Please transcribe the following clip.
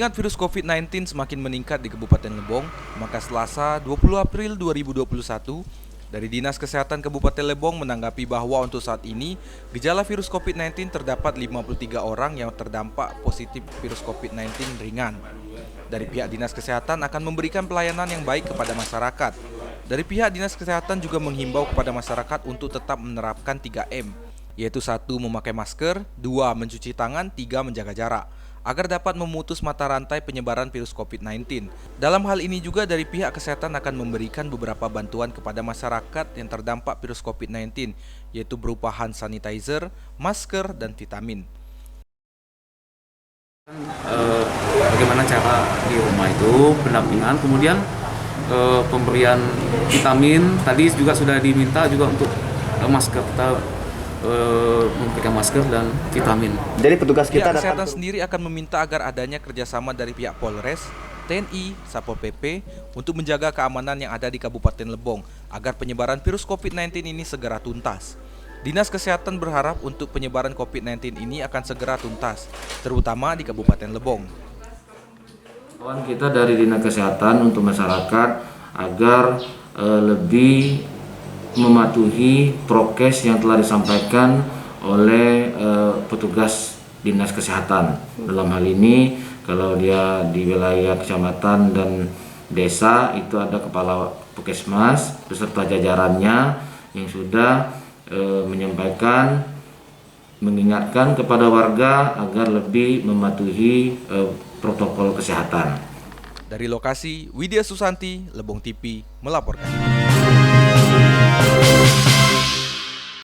Mengingat virus COVID-19 semakin meningkat di Kabupaten Lebong, maka Selasa 20 April 2021, dari Dinas Kesehatan Kabupaten Lebong menanggapi bahwa untuk saat ini, gejala virus COVID-19 terdapat 53 orang yang terdampak positif virus COVID-19 ringan. Dari pihak Dinas Kesehatan akan memberikan pelayanan yang baik kepada masyarakat. Dari pihak Dinas Kesehatan juga menghimbau kepada masyarakat untuk tetap menerapkan 3M, yaitu 1. Memakai masker, 2. Mencuci tangan, 3. Menjaga jarak, agar dapat memutus mata rantai penyebaran virus COVID-19. Dalam hal ini juga dari pihak kesehatan akan memberikan beberapa bantuan kepada masyarakat yang terdampak virus COVID-19, yaitu berupa hand sanitizer, masker, dan vitamin. Bagaimana cara di rumah itu pendampingan, kemudian pemberian vitamin. Tadi juga sudah diminta juga untuk masker, kita memberikan masker dan vitamin. Jadi petugas kita Pihak kesehatan sendiri akan meminta agar adanya kerjasama dari pihak Polres, TNI, Satpol PP untuk menjaga keamanan yang ada di Kabupaten Lebong agar penyebaran virus COVID-19 ini segera tuntas. Dinas Kesehatan berharap untuk penyebaran COVID-19 ini akan segera tuntas, terutama di Kabupaten Lebong. Kawan kita dari Dinas Kesehatan untuk masyarakat agar lebih mematuhi prokes yang telah disampaikan oleh petugas Dinas Kesehatan. Dalam hal ini, kalau dia di wilayah kecamatan dan desa, itu ada kepala puskesmas beserta jajarannya yang sudah menyampaikan, mengingatkan kepada warga agar lebih mematuhi protokol kesehatan. Dari lokasi, Widya Susanti, Lebong TV melaporkan.